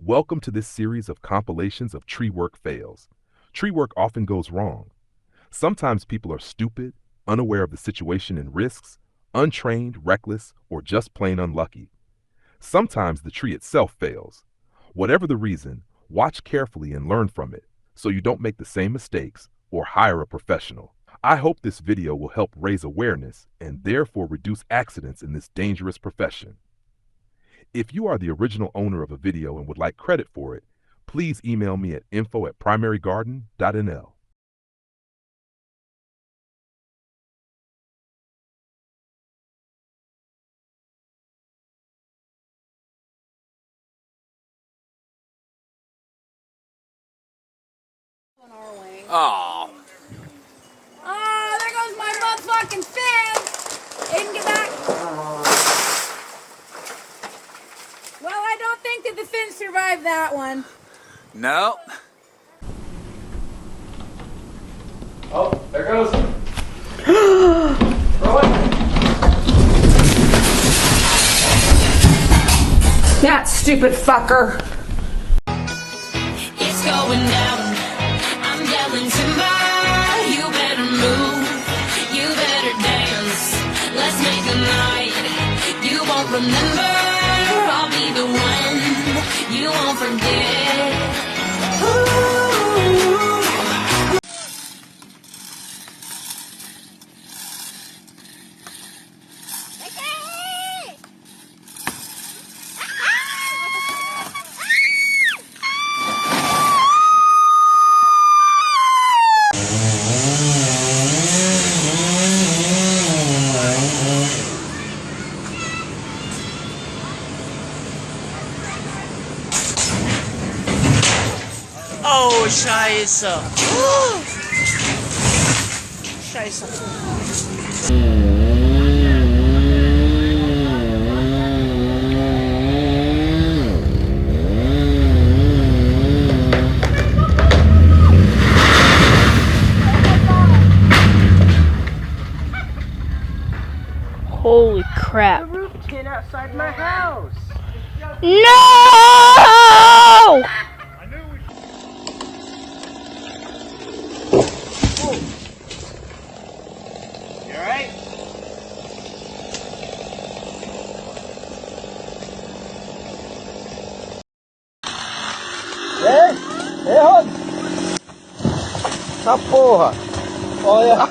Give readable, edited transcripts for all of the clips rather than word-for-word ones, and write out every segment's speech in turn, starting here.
Welcome to this series of compilations of tree work fails. Tree work often goes wrong. Sometimes people are stupid, unaware of the situation and risks, untrained, reckless, or just plain unlucky. Sometimes the tree itself fails. Whatever the reason, watch carefully and learn from it so you don't make the same mistakes or hire a professional. I hope this video will help raise awareness and therefore reduce accidents in this dangerous profession. If you are the original owner of a video and would like credit for it, please email me at info@primarygarden.nl. Oh. Oh, there goes my motherfucking fin! Aiden, get back! Well, I don't think that the fin survived that one. No. Oh, there goes. Throw it. That stupid fucker. It's going down. I'm yelling timber. You better move. You better dance. Let's make a night you won't remember. I'll be the one you won't forget. Ooh. Oh, Scheiße. Scheiße. Holy crap. The roof tin outside my house. No! You alright? Hon! Tá porra! Olha!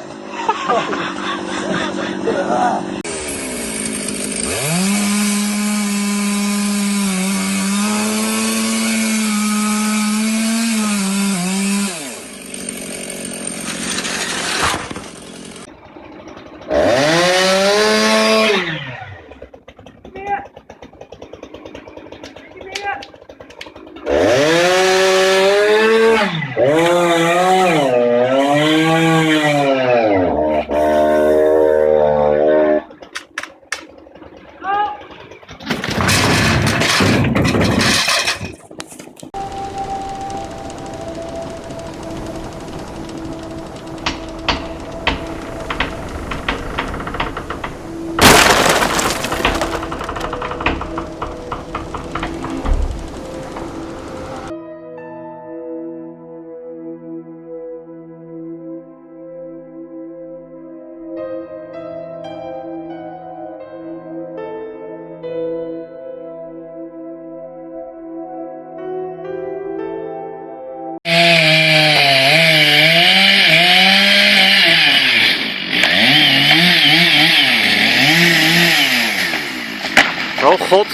Oh god.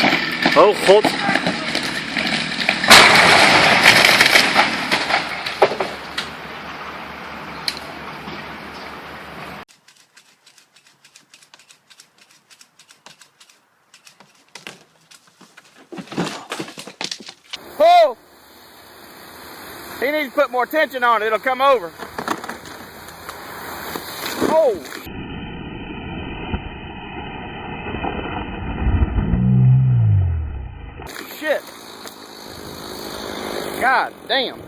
Oh god. Oh! He needs to put more tension on it. It'll come over. Oh! Shit. God damn.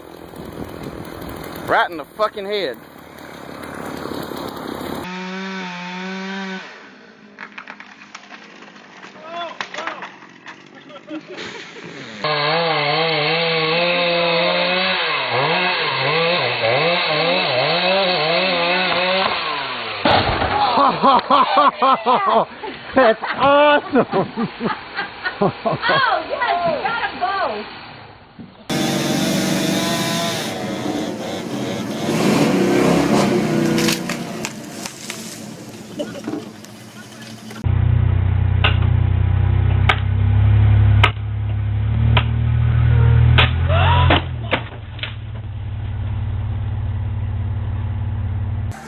Right in the fucking head. Oh! That's awesome. Oh, yes, you gotta go.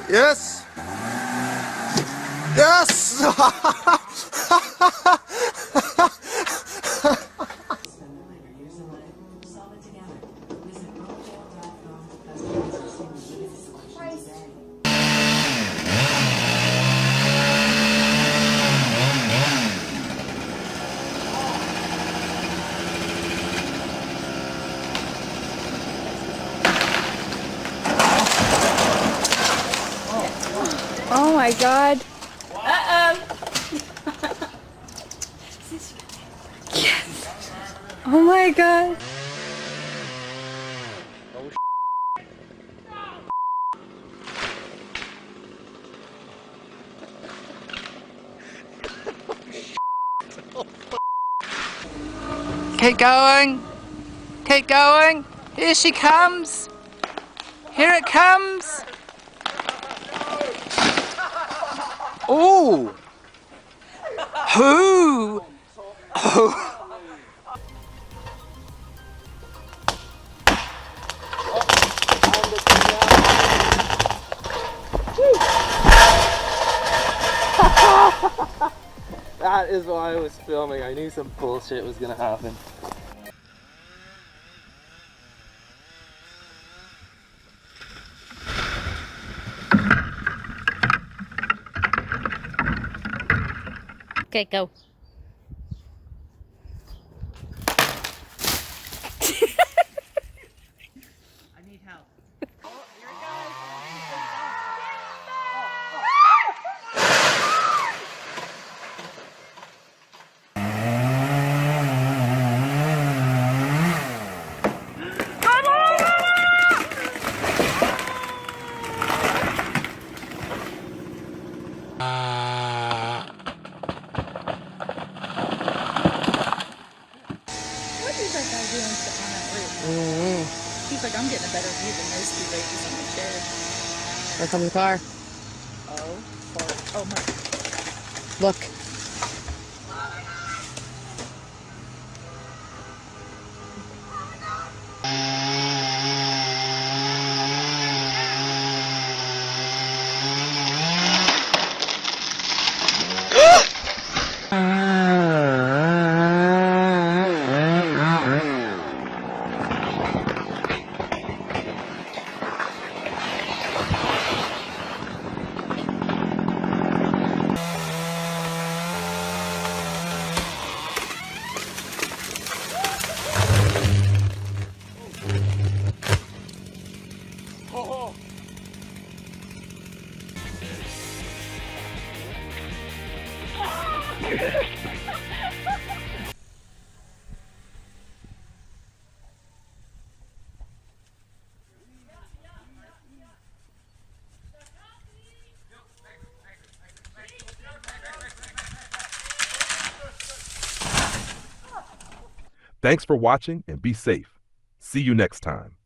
Yes. Yes. Oh my god. Oh my god. Keep going. Keep going. Here she comes. Here it comes. Ooh. Who? Oh. That is why I was filming. I knew some bullshit was gonna happen. Okay, go. I need help. What is that guy doing on that roof? He's like, I'm getting a better view than those two babies on the chair. Here comes the car. Oh my. Look. Thanks for watching and be safe. See you next time.